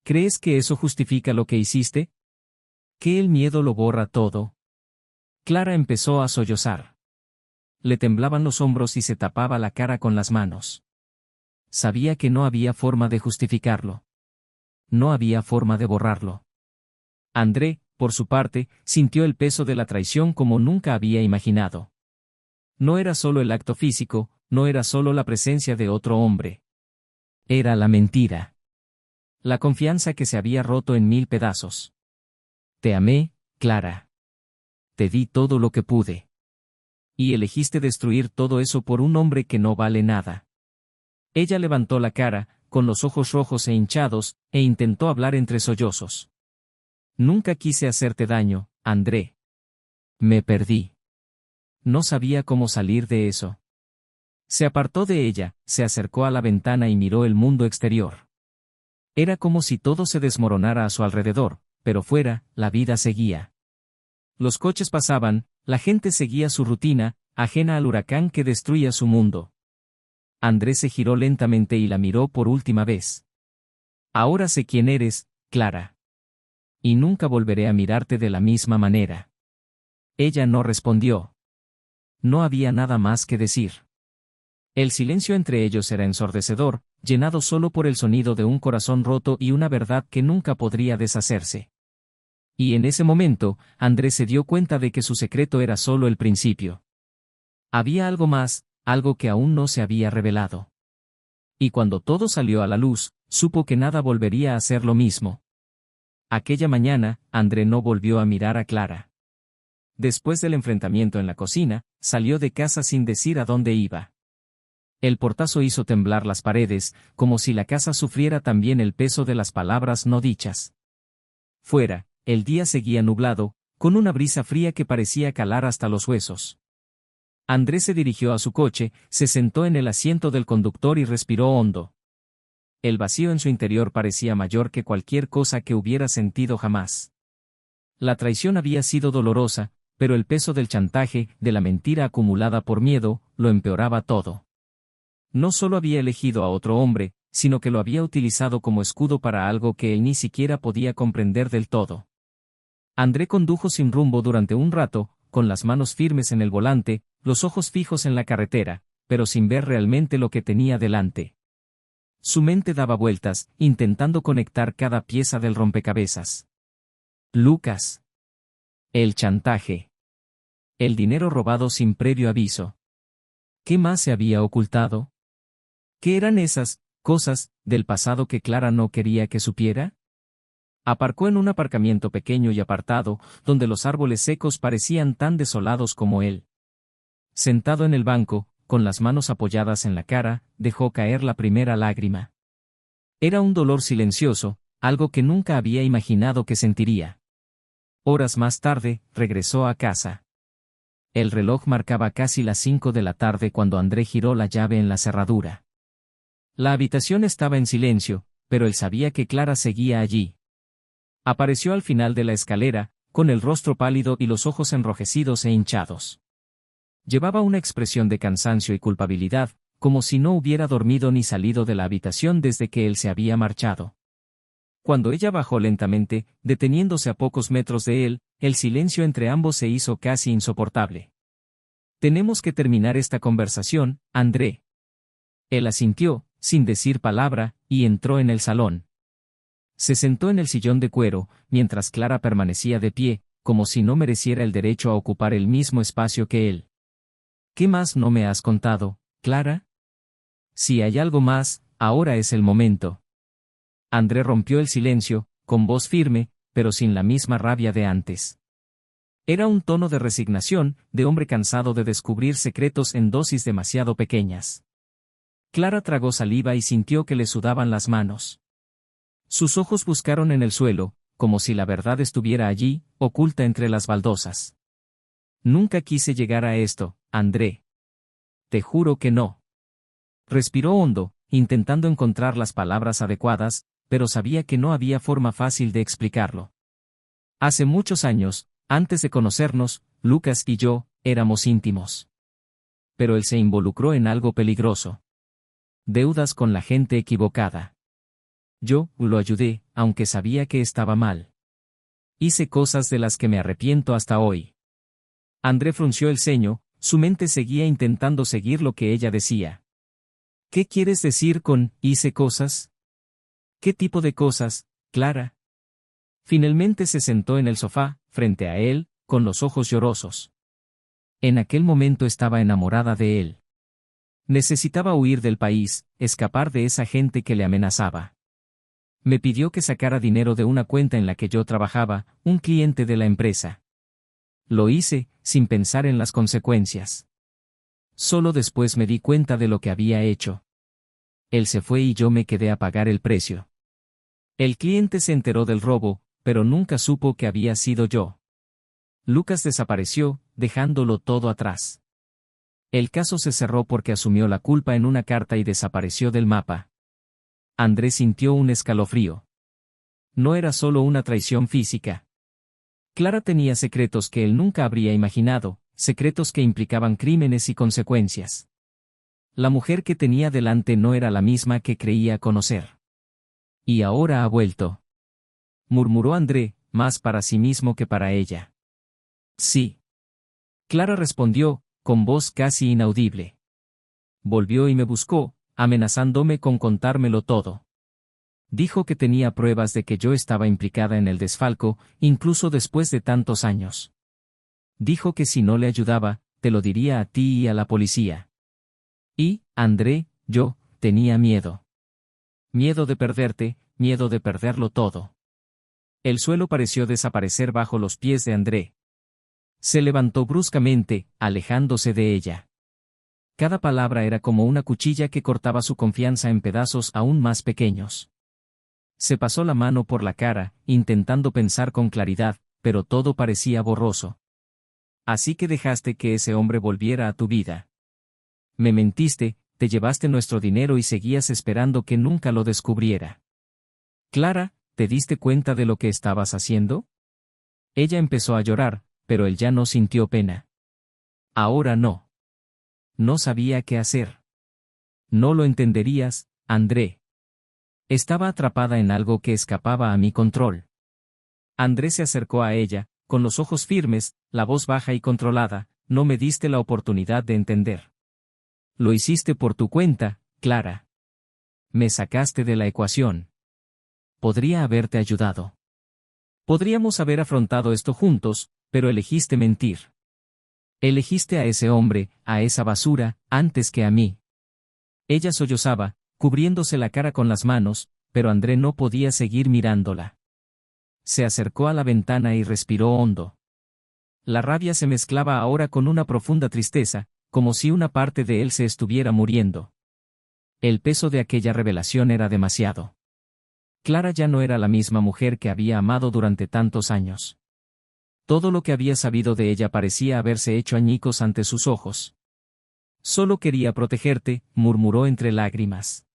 ¿Crees que eso justifica lo que hiciste? ¿Que el miedo lo borra todo? Clara empezó a sollozar. Le temblaban los hombros y se tapaba la cara con las manos. Sabía que no había forma de justificarlo. No había forma de borrarlo. André, por su parte, sintió el peso de la traición como nunca había imaginado. No era solo el acto físico, no era solo la presencia de otro hombre. Era la mentira. La confianza que se había roto en 1000 pedazos. Te amé, Clara. Te di todo lo que pude. Y elegiste destruir todo eso por un hombre que no vale nada. Ella levantó la cara, con los ojos rojos e hinchados, e intentó hablar entre sollozos. Nunca quise hacerte daño, André. Me perdí. No sabía cómo salir de eso. Se apartó de ella, se acercó a la ventana y miró el mundo exterior. Era como si todo se desmoronara a su alrededor, pero fuera, la vida seguía. Los coches pasaban, la gente seguía su rutina, ajena al huracán que destruía su mundo. Andrés se giró lentamente y la miró por última vez. Ahora sé quién eres, Clara. Y nunca volveré a mirarte de la misma manera. Ella no respondió. No había nada más que decir. El silencio entre ellos era ensordecedor, llenado solo por el sonido de un corazón roto y una verdad que nunca podría deshacerse. Y en ese momento, Andrés se dio cuenta de que su secreto era solo el principio. Había algo más, algo que aún no se había revelado. Y cuando todo salió a la luz, supo que nada volvería a ser lo mismo. Aquella mañana, André no volvió a mirar a Clara. Después del enfrentamiento en la cocina, salió de casa sin decir a dónde iba. El portazo hizo temblar las paredes, como si la casa sufriera también el peso de las palabras no dichas. Fuera, el día seguía nublado, con una brisa fría que parecía calar hasta los huesos. Andrés se dirigió a su coche, se sentó en el asiento del conductor y respiró hondo. El vacío en su interior parecía mayor que cualquier cosa que hubiera sentido jamás. La traición había sido dolorosa, pero el peso del chantaje, de la mentira acumulada por miedo, lo empeoraba todo. No solo había elegido a otro hombre, sino que lo había utilizado como escudo para algo que él ni siquiera podía comprender del todo. André condujo sin rumbo durante un rato, con las manos firmes en el volante, los ojos fijos en la carretera, pero sin ver realmente lo que tenía delante. Su mente daba vueltas, intentando conectar cada pieza del rompecabezas. Lucas. El chantaje. El dinero robado sin previo aviso. ¿Qué más se había ocultado? ¿Qué eran esas cosas del pasado que Clara no quería que supiera? Aparcó en un aparcamiento pequeño y apartado, donde los árboles secos parecían tan desolados como él. Sentado en el banco, con las manos apoyadas en la cara, dejó caer la primera lágrima. Era un dolor silencioso, algo que nunca había imaginado que sentiría. Horas más tarde, regresó a casa. El reloj marcaba casi las 5 de la tarde cuando André giró la llave en la cerradura. La habitación estaba en silencio, pero él sabía que Clara seguía allí. Apareció al final de la escalera, con el rostro pálido y los ojos enrojecidos e hinchados. Llevaba una expresión de cansancio y culpabilidad, como si no hubiera dormido ni salido de la habitación desde que él se había marchado. Cuando ella bajó lentamente, deteniéndose a pocos metros de él, el silencio entre ambos se hizo casi insoportable. «Tenemos que terminar esta conversación, André». Él asintió, sin decir palabra, y entró en el salón. Se sentó en el sillón de cuero, mientras Clara permanecía de pie, como si no mereciera el derecho a ocupar el mismo espacio que él. «¿Qué más no me has contado, Clara? Si hay algo más, ahora es el momento». André rompió el silencio, con voz firme, pero sin la misma rabia de antes. Era un tono de resignación, de hombre cansado de descubrir secretos en dosis demasiado pequeñas. Clara tragó saliva y sintió que le sudaban las manos. Sus ojos buscaron en el suelo, como si la verdad estuviera allí, oculta entre las baldosas. Nunca quise llegar a esto, André. Te juro que no. Respiró hondo, intentando encontrar las palabras adecuadas, pero sabía que no había forma fácil de explicarlo. Hace muchos años, antes de conocernos, Lucas y yo, éramos íntimos. Pero él se involucró en algo peligroso. Deudas con la gente equivocada. Yo lo ayudé, aunque sabía que estaba mal. Hice cosas de las que me arrepiento hasta hoy. André frunció el ceño, su mente seguía intentando seguir lo que ella decía. ¿Qué quieres decir con hice cosas? ¿Qué tipo de cosas, Clara? Finalmente se sentó en el sofá, frente a él, con los ojos llorosos. En aquel momento estaba enamorada de él. Necesitaba huir del país, escapar de esa gente que le amenazaba. Me pidió que sacara dinero de una cuenta en la que yo trabajaba, un cliente de la empresa. Lo hice, sin pensar en las consecuencias. Solo después me di cuenta de lo que había hecho. Él se fue y yo me quedé a pagar el precio. El cliente se enteró del robo, pero nunca supo que había sido yo. Lucas desapareció, dejándolo todo atrás. El caso se cerró porque asumió la culpa en una carta y desapareció del mapa. André sintió un escalofrío. No era solo una traición física. Clara tenía secretos que él nunca habría imaginado, secretos que implicaban crímenes y consecuencias. La mujer que tenía delante no era la misma que creía conocer. Y ahora ha vuelto. Murmuró André, más para sí mismo que para ella. Sí. Clara respondió, con voz casi inaudible. Volvió y me buscó, amenazándome con contármelo todo. Dijo que tenía pruebas de que yo estaba implicada en el desfalco, incluso después de tantos años. Dijo que si no le ayudaba, te lo diría a ti y a la policía. Y, André, yo, tenía miedo. Miedo de perderte, miedo de perderlo todo. El suelo pareció desaparecer bajo los pies de André. Se levantó bruscamente, alejándose de ella. Cada palabra era como una cuchilla que cortaba su confianza en pedazos aún más pequeños. Se pasó la mano por la cara, intentando pensar con claridad, pero todo parecía borroso. Así que dejaste que ese hombre volviera a tu vida. Me mentiste, te llevaste nuestro dinero y seguías esperando que nunca lo descubriera. Clara, ¿te diste cuenta de lo que estabas haciendo? Ella empezó a llorar, pero él ya no sintió pena. Ahora no. No sabía qué hacer. No lo entenderías, André. Estaba atrapada en algo que escapaba a mi control. André se acercó a ella, con los ojos firmes, la voz baja y controlada, no me diste la oportunidad de entender. Lo hiciste por tu cuenta, Clara. Me sacaste de la ecuación. Podría haberte ayudado. Podríamos haber afrontado esto juntos, pero elegiste mentir. Elegiste a ese hombre, a esa basura, antes que a mí. Ella sollozaba, cubriéndose la cara con las manos, pero André no podía seguir mirándola. Se acercó a la ventana y respiró hondo. La rabia se mezclaba ahora con una profunda tristeza, como si una parte de él se estuviera muriendo. El peso de aquella revelación era demasiado. Clara ya no era la misma mujer que había amado durante tantos años. Todo lo que había sabido de ella parecía haberse hecho añicos ante sus ojos. Solo quería protegerte, murmuró entre lágrimas.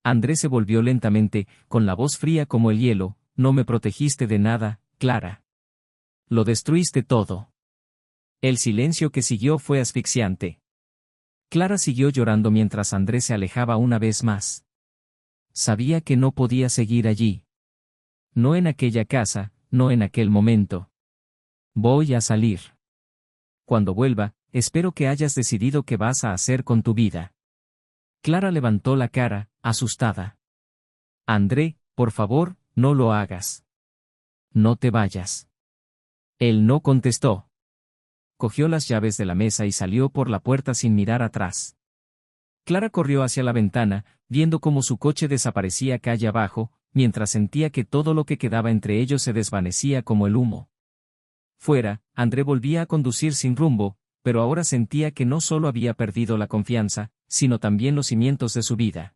André se volvió lentamente, con la voz fría como el hielo, no me protegiste de nada, Clara. Lo destruiste todo. El silencio que siguió fue asfixiante. Clara siguió llorando mientras André se alejaba una vez más. Sabía que no podía seguir allí. No en aquella casa, no en aquel momento. Voy a salir. Cuando vuelva, espero que hayas decidido qué vas a hacer con tu vida. Clara levantó la cara, asustada. André, por favor, no lo hagas. No te vayas. Él no contestó. Cogió las llaves de la mesa y salió por la puerta sin mirar atrás. Clara corrió hacia la ventana, viendo cómo su coche desaparecía calle abajo, mientras sentía que todo lo que quedaba entre ellos se desvanecía como el humo. Fuera, André volvía a conducir sin rumbo, pero ahora sentía que no solo había perdido la confianza, sino también los cimientos de su vida.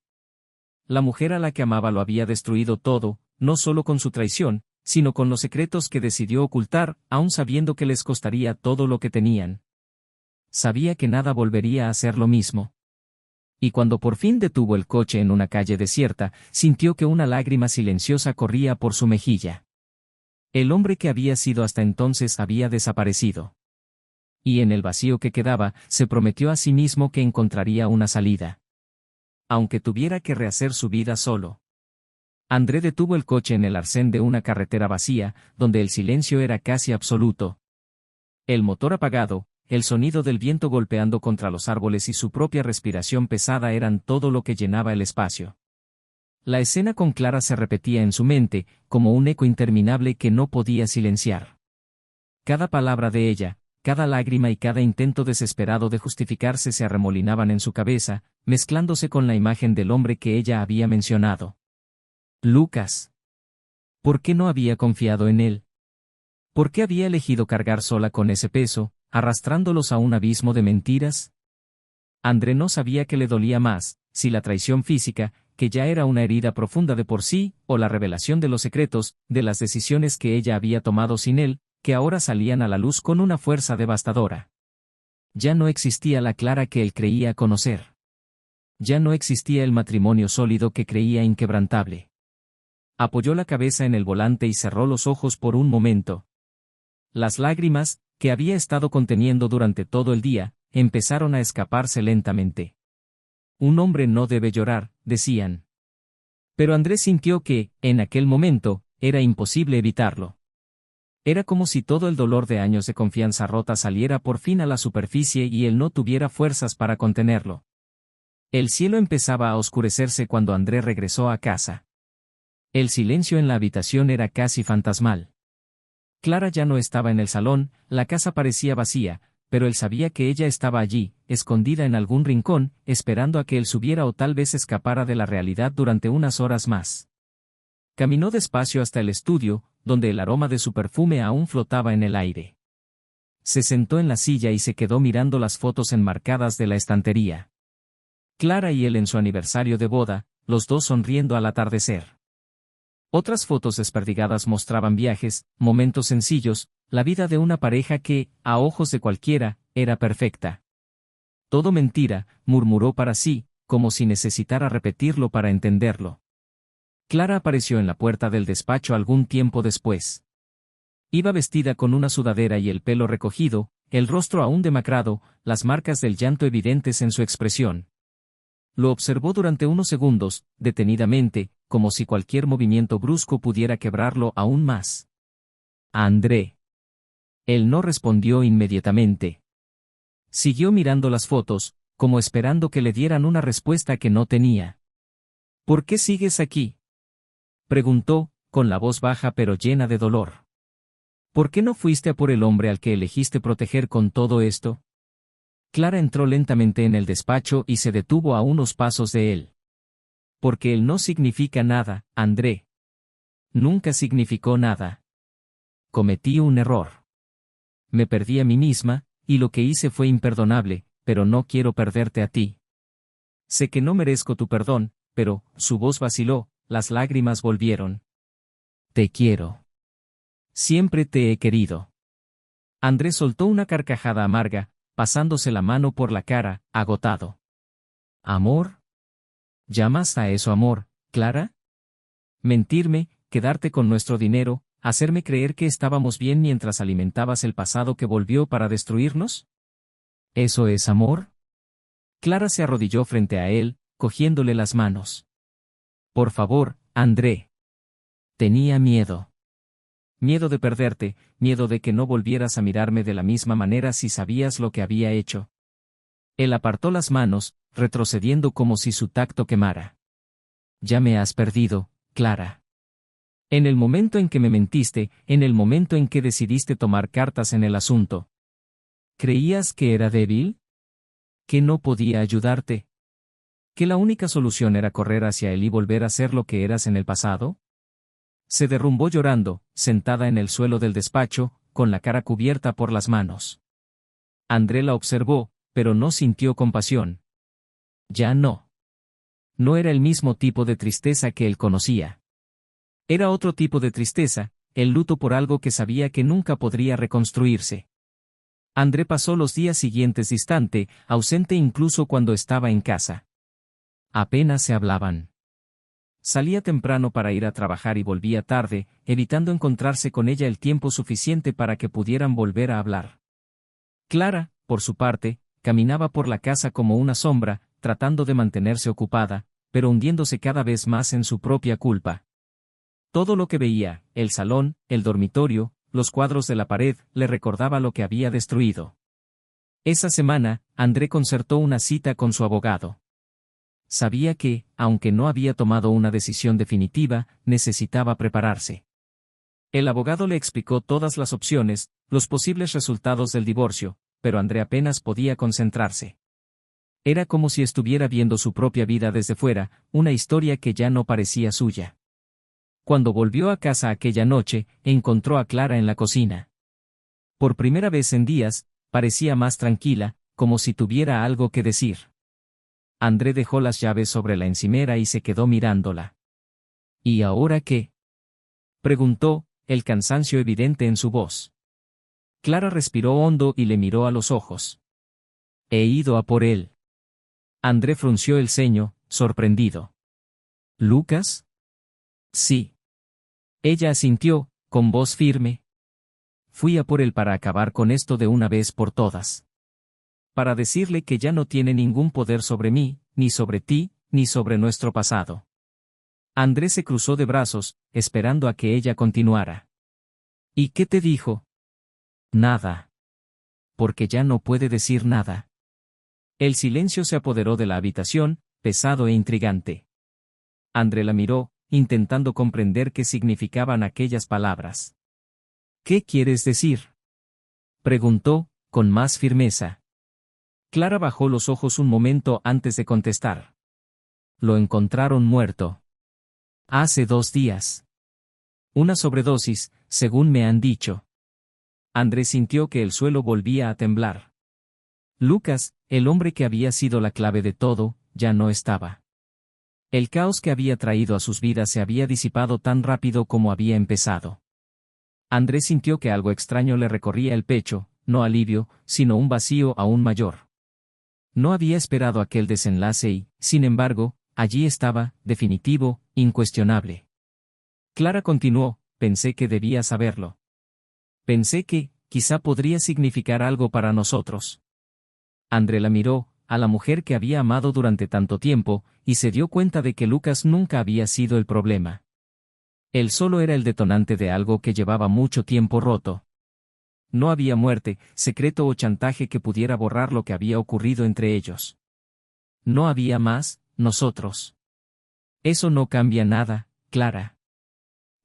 La mujer a la que amaba lo había destruido todo, no solo con su traición, sino con los secretos que decidió ocultar, aun sabiendo que les costaría todo lo que tenían. Sabía que nada volvería a ser lo mismo. Y cuando por fin detuvo el coche en una calle desierta, sintió que una lágrima silenciosa corría por su mejilla. El hombre que había sido hasta entonces había desaparecido. Y en el vacío que quedaba, se prometió a sí mismo que encontraría una salida. Aunque tuviera que rehacer su vida solo. André detuvo el coche en el arcén de una carretera vacía, donde el silencio era casi absoluto. El motor apagado, el sonido del viento golpeando contra los árboles y su propia respiración pesada eran todo lo que llenaba el espacio. La escena con Clara se repetía en su mente, como un eco interminable que no podía silenciar. Cada palabra de ella, cada lágrima y cada intento desesperado de justificarse se arremolinaban en su cabeza, mezclándose con la imagen del hombre que ella había mencionado. Lucas. ¿Por qué no había confiado en él? ¿Por qué había elegido cargar sola con ese peso, arrastrándolos a un abismo de mentiras? André no sabía qué le dolía más, si la traición física, que ya era una herida profunda de por sí, o la revelación de los secretos, de las decisiones que ella había tomado sin él, que ahora salían a la luz con una fuerza devastadora. Ya no existía la Clara que él creía conocer. Ya no existía el matrimonio sólido que creía inquebrantable. Apoyó la cabeza en el volante y cerró los ojos por un momento. Las lágrimas, que había estado conteniendo durante todo el día, empezaron a escaparse lentamente. Un hombre no debe llorar, decían. Pero Andrés sintió que, en aquel momento, era imposible evitarlo. Era como si todo el dolor de años de confianza rota saliera por fin a la superficie y él no tuviera fuerzas para contenerlo. El cielo empezaba a oscurecerse cuando Andrés regresó a casa. El silencio en la habitación era casi fantasmal. Clara ya no estaba en el salón, la casa parecía vacía, pero él sabía que ella estaba allí, escondida en algún rincón, esperando a que él subiera o tal vez escapara de la realidad durante unas horas más. Caminó despacio hasta el estudio, donde el aroma de su perfume aún flotaba en el aire. Se sentó en la silla y se quedó mirando las fotos enmarcadas de la estantería. Clara y él en su aniversario de boda, los dos sonriendo al atardecer. Otras fotos desperdigadas mostraban viajes, momentos sencillos, la vida de una pareja que, a ojos de cualquiera, era perfecta. Todo mentira, murmuró para sí, como si necesitara repetirlo para entenderlo. Clara apareció en la puerta del despacho algún tiempo después. Iba vestida con una sudadera y el pelo recogido, el rostro aún demacrado, las marcas del llanto evidentes en su expresión. Lo observó durante unos segundos, detenidamente, como si cualquier movimiento brusco pudiera quebrarlo aún más. André. Él no respondió inmediatamente. Siguió mirando las fotos, como esperando que le dieran una respuesta que no tenía. ¿Por qué sigues aquí?, preguntó, con la voz baja pero llena de dolor. ¿Por qué no fuiste a por el hombre al que elegiste proteger con todo esto? Clara entró lentamente en el despacho y se detuvo a unos pasos de él. Porque él no significa nada, André. Nunca significó nada. Cometí un error. Me perdí a mí misma, y lo que hice fue imperdonable, pero no quiero perderte a ti. Sé que no merezco tu perdón, pero, su voz vaciló, las lágrimas volvieron. Te quiero. Siempre te he querido. Andrés soltó una carcajada amarga, pasándose la mano por la cara, agotado. ¿Amor? ¿Llamas a eso amor, Clara? Mentirme, quedarte con nuestro dinero, hacerme creer que estábamos bien mientras alimentabas el pasado que volvió para destruirnos. ¿Eso es amor? Clara se arrodilló frente a él, cogiéndole las manos. Por favor, André. Tenía miedo. Miedo de perderte, miedo de que no volvieras a mirarme de la misma manera si sabías lo que había hecho. Él apartó las manos, retrocediendo como si su tacto quemara. Ya me has perdido, Clara. En el momento en que me mentiste, en el momento en que decidiste tomar cartas en el asunto. ¿Creías que era débil? ¿Que no podía ayudarte? ¿Que la única solución era correr hacia él y volver a ser lo que eras en el pasado? Se derrumbó llorando, sentada en el suelo del despacho, con la cara cubierta por las manos. André la observó, pero no sintió compasión. Ya no. No era el mismo tipo de tristeza que él conocía. Era otro tipo de tristeza, el luto por algo que sabía que nunca podría reconstruirse. André pasó los días siguientes distante, ausente incluso cuando estaba en casa. Apenas se hablaban. Salía temprano para ir a trabajar y volvía tarde, evitando encontrarse con ella el tiempo suficiente para que pudieran volver a hablar. Clara, por su parte, caminaba por la casa como una sombra, tratando de mantenerse ocupada, pero hundiéndose cada vez más en su propia culpa. Todo lo que veía, el salón, el dormitorio, los cuadros de la pared, le recordaba lo que había destruido. Esa semana, André concertó una cita con su abogado. Sabía que, aunque no había tomado una decisión definitiva, necesitaba prepararse. El abogado le explicó todas las opciones, los posibles resultados del divorcio, pero André apenas podía concentrarse. Era como si estuviera viendo su propia vida desde fuera, una historia que ya no parecía suya. Cuando volvió a casa aquella noche, encontró a Clara en la cocina. Por primera vez en días, parecía más tranquila, como si tuviera algo que decir. André dejó las llaves sobre la encimera y se quedó mirándola. ¿Y ahora qué?, preguntó, el cansancio evidente en su voz. Clara respiró hondo y le miró a los ojos. He ido a por él. André frunció el ceño, sorprendido. ¿Lucas? Sí. Ella asintió, con voz firme. Fui a por él para acabar con esto de una vez por todas. Para decirle que ya no tiene ningún poder sobre mí, ni sobre ti, ni sobre nuestro pasado. André se cruzó de brazos, esperando a que ella continuara. ¿Y qué te dijo? Nada. Porque ya no puede decir nada. El silencio se apoderó de la habitación, pesado e intrigante. André la miró, intentando comprender qué significaban aquellas palabras. ¿Qué quieres decir?, preguntó, con más firmeza. Clara bajó los ojos un momento antes de contestar. Lo encontraron muerto. Hace 2 días. Una sobredosis, según me han dicho. André sintió que el suelo volvía a temblar. Lucas, el hombre que había sido la clave de todo, ya no estaba. El caos que había traído a sus vidas se había disipado tan rápido como había empezado. André sintió que algo extraño le recorría el pecho, no alivio, sino un vacío aún mayor. No había esperado aquel desenlace y, sin embargo, allí estaba, definitivo, incuestionable. Clara continuó, pensé que debía saberlo. Pensé que, quizá podría significar algo para nosotros. André la miró, a la mujer que había amado durante tanto tiempo, y se dio cuenta de que Lucas nunca había sido el problema. Él solo era el detonante de algo que llevaba mucho tiempo roto. No había muerte, secreto o chantaje que pudiera borrar lo que había ocurrido entre ellos. No había más, nosotros. Eso no cambia nada, Clara.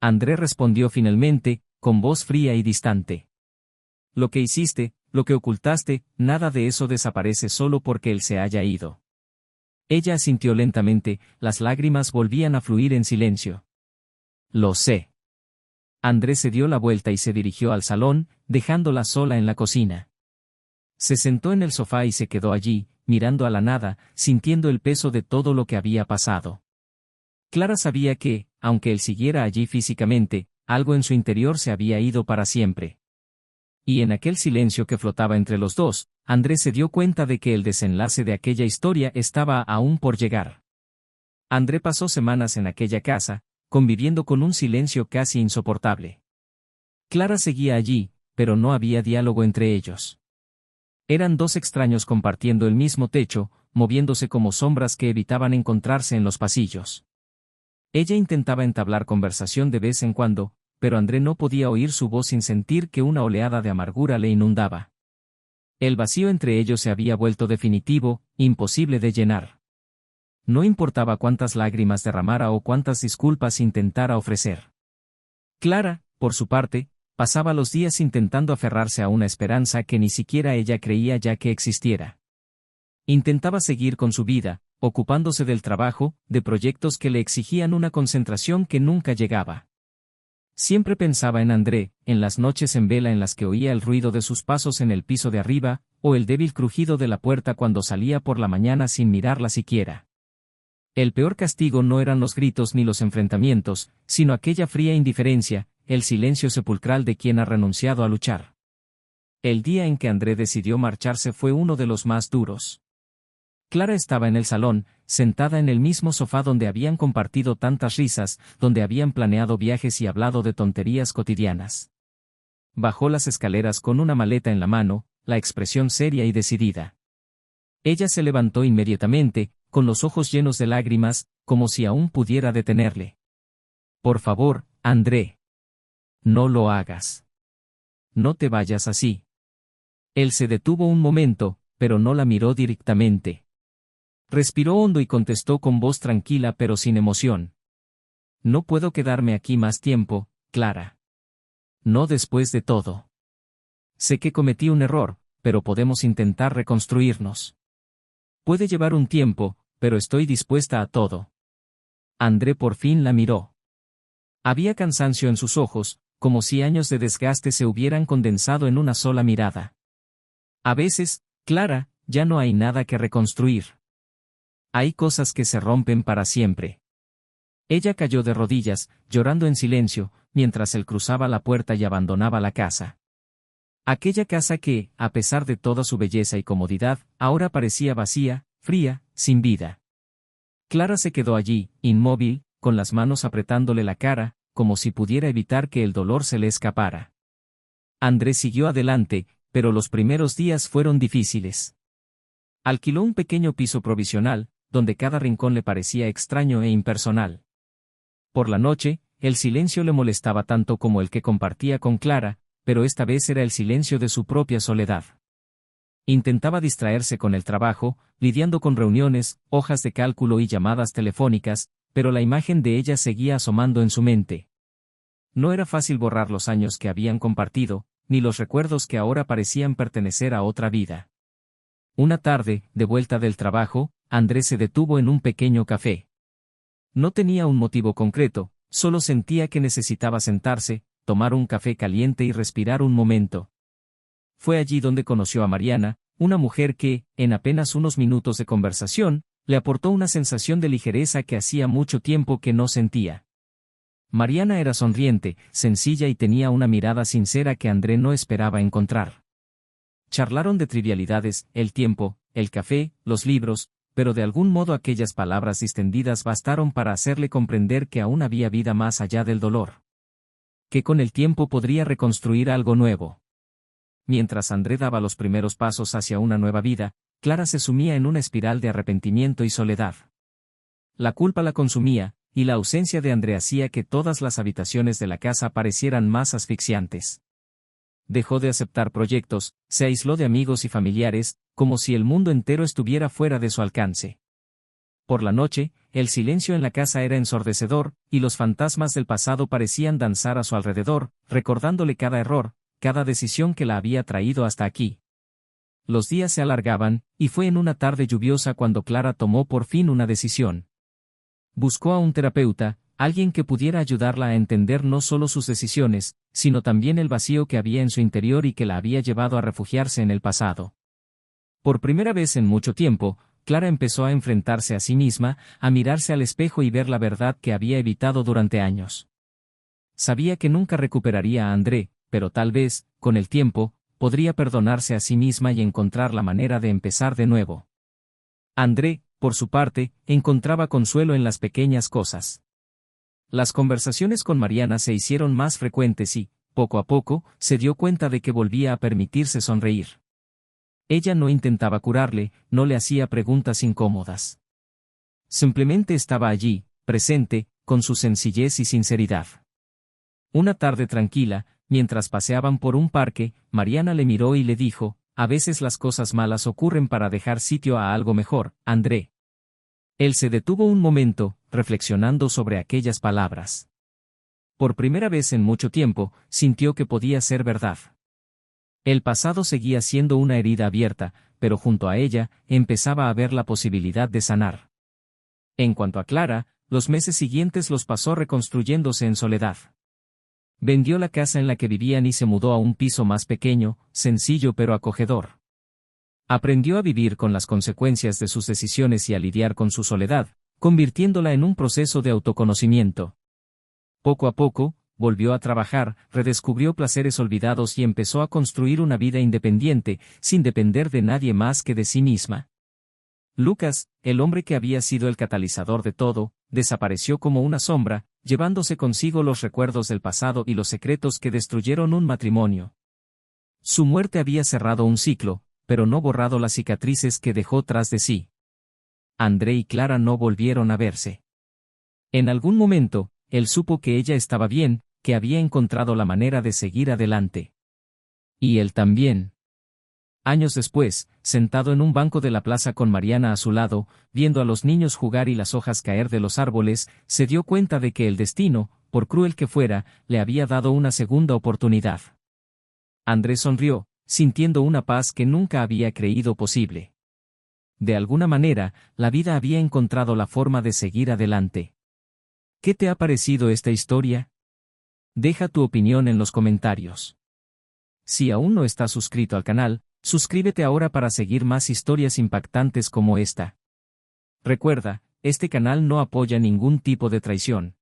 André respondió finalmente, con voz fría y distante. Lo que hiciste, lo que ocultaste, nada de eso desaparece solo porque él se haya ido. Ella asintió lentamente, las lágrimas volvían a fluir en silencio. Lo sé. André se dio la vuelta y se dirigió al salón, dejándola sola en la cocina. Se sentó en el sofá y se quedó allí, mirando a la nada, sintiendo el peso de todo lo que había pasado. Clara sabía que, aunque él siguiera allí físicamente, algo en su interior se había ido para siempre. Y en aquel silencio que flotaba entre los dos, André se dio cuenta de que el desenlace de aquella historia estaba aún por llegar. André pasó semanas en aquella casa, conviviendo con un silencio casi insoportable. Clara seguía allí, pero no había diálogo entre ellos. Eran 2 extraños compartiendo el mismo techo, moviéndose como sombras que evitaban encontrarse en los pasillos. Ella intentaba entablar conversación de vez en cuando, pero André no podía oír su voz sin sentir que una oleada de amargura le inundaba. El vacío entre ellos se había vuelto definitivo, imposible de llenar. No importaba cuántas lágrimas derramara o cuántas disculpas intentara ofrecer. Clara, por su parte, pasaba los días intentando aferrarse a una esperanza que ni siquiera ella creía ya que existiera. Intentaba seguir con su vida, ocupándose del trabajo, de proyectos que le exigían una concentración que nunca llegaba. Siempre pensaba en André, en las noches en vela en las que oía el ruido de sus pasos en el piso de arriba, o el débil crujido de la puerta cuando salía por la mañana sin mirarla siquiera. El peor castigo no eran los gritos ni los enfrentamientos, sino aquella fría indiferencia, el silencio sepulcral de quien ha renunciado a luchar. El día en que André decidió marcharse fue uno de los más duros. Clara estaba en el salón, sentada en el mismo sofá donde habían compartido tantas risas, donde habían planeado viajes y hablado de tonterías cotidianas. Bajó las escaleras con una maleta en la mano, la expresión seria y decidida. Ella se levantó inmediatamente, con los ojos llenos de lágrimas, como si aún pudiera detenerle. Por favor, André. No lo hagas. No te vayas así. Él se detuvo un momento, pero no la miró directamente. Respiró hondo y contestó con voz tranquila pero sin emoción. No puedo quedarme aquí más tiempo, Clara. No después de todo. Sé que cometí un error, pero podemos intentar reconstruirnos. Puede llevar un tiempo, pero estoy dispuesta a todo. André por fin la miró. Había cansancio en sus ojos, como si años de desgaste se hubieran condensado en una sola mirada. A veces, Clara, ya no hay nada que reconstruir. Hay cosas que se rompen para siempre. Ella cayó de rodillas, llorando en silencio, mientras él cruzaba la puerta y abandonaba la casa. Aquella casa que, a pesar de toda su belleza y comodidad, ahora parecía vacía, fría, sin vida. Clara se quedó allí, inmóvil, con las manos apretándole la cara, como si pudiera evitar que el dolor se le escapara. Andrés siguió adelante, pero los primeros días fueron difíciles. Alquiló un pequeño piso provisional, donde cada rincón le parecía extraño e impersonal. Por la noche, el silencio le molestaba tanto como el que compartía con Clara, pero esta vez era el silencio de su propia soledad. Intentaba distraerse con el trabajo, lidiando con reuniones, hojas de cálculo y llamadas telefónicas, pero la imagen de ella seguía asomando en su mente. No era fácil borrar los años que habían compartido, ni los recuerdos que ahora parecían pertenecer a otra vida. Una tarde, de vuelta del trabajo, Andrés se detuvo en un pequeño café. No tenía un motivo concreto, solo sentía que necesitaba sentarse, tomar un café caliente y respirar un momento. Fue allí donde conoció a Mariana, una mujer que, en apenas unos minutos de conversación, le aportó una sensación de ligereza que hacía mucho tiempo que no sentía. Mariana era sonriente, sencilla y tenía una mirada sincera que André no esperaba encontrar. Charlaron de trivialidades, el tiempo, el café, los libros, pero de algún modo aquellas palabras distendidas bastaron para hacerle comprender que aún había vida más allá del dolor. Que con el tiempo podría reconstruir algo nuevo. Mientras André daba los primeros pasos hacia una nueva vida, Clara se sumía en una espiral de arrepentimiento y soledad. La culpa la consumía, y la ausencia de André hacía que todas las habitaciones de la casa parecieran más asfixiantes. Dejó de aceptar proyectos, se aisló de amigos y familiares, como si el mundo entero estuviera fuera de su alcance. Por la noche, el silencio en la casa era ensordecedor, y los fantasmas del pasado parecían danzar a su alrededor, recordándole cada error, cada decisión que la había traído hasta aquí. Los días se alargaban, y fue en una tarde lluviosa cuando Clara tomó por fin una decisión. Buscó a un terapeuta, alguien que pudiera ayudarla a entender no solo sus decisiones, sino también el vacío que había en su interior y que la había llevado a refugiarse en el pasado. Por primera vez en mucho tiempo, Clara empezó a enfrentarse a sí misma, a mirarse al espejo y ver la verdad que había evitado durante años. Sabía que nunca recuperaría a André, pero tal vez, con el tiempo, podría perdonarse a sí misma y encontrar la manera de empezar de nuevo. André, por su parte, encontraba consuelo en las pequeñas cosas. Las conversaciones con Mariana se hicieron más frecuentes y, poco a poco, se dio cuenta de que volvía a permitirse sonreír. Ella no intentaba curarle, no le hacía preguntas incómodas. Simplemente estaba allí, presente, con su sencillez y sinceridad. Una tarde tranquila, mientras paseaban por un parque, Mariana le miró y le dijo, «A veces las cosas malas ocurren para dejar sitio a algo mejor, André». Él se detuvo un momento, reflexionando sobre aquellas palabras. Por primera vez en mucho tiempo, sintió que podía ser verdad. El pasado seguía siendo una herida abierta, pero junto a ella, empezaba a ver la posibilidad de sanar. En cuanto a Clara, los meses siguientes los pasó reconstruyéndose en soledad. Vendió la casa en la que vivían y se mudó a un piso más pequeño, sencillo pero acogedor. Aprendió a vivir con las consecuencias de sus decisiones y a lidiar con su soledad, convirtiéndola en un proceso de autoconocimiento. Poco a poco, volvió a trabajar, redescubrió placeres olvidados y empezó a construir una vida independiente, sin depender de nadie más que de sí misma. Lucas, el hombre que había sido el catalizador de todo, desapareció como una sombra, llevándose consigo los recuerdos del pasado y los secretos que destruyeron un matrimonio. Su muerte había cerrado un ciclo, pero no borrado las cicatrices que dejó tras de sí. André y Clara no volvieron a verse. En algún momento, él supo que ella estaba bien, que había encontrado la manera de seguir adelante. Y él también. Años después, sentado en un banco de la plaza con Mariana a su lado, viendo a los niños jugar y las hojas caer de los árboles, se dio cuenta de que el destino, por cruel que fuera, le había dado una segunda oportunidad. Andrés sonrió, sintiendo una paz que nunca había creído posible. De alguna manera, la vida había encontrado la forma de seguir adelante. ¿Qué te ha parecido esta historia? Deja tu opinión en los comentarios. Si aún no estás suscrito al canal, suscríbete ahora para seguir más historias impactantes como esta. Recuerda, este canal no apoya ningún tipo de traición.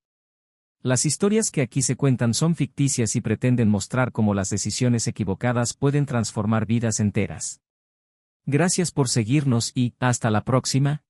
Las historias que aquí se cuentan son ficticias y pretenden mostrar cómo las decisiones equivocadas pueden transformar vidas enteras. Gracias por seguirnos y hasta la próxima.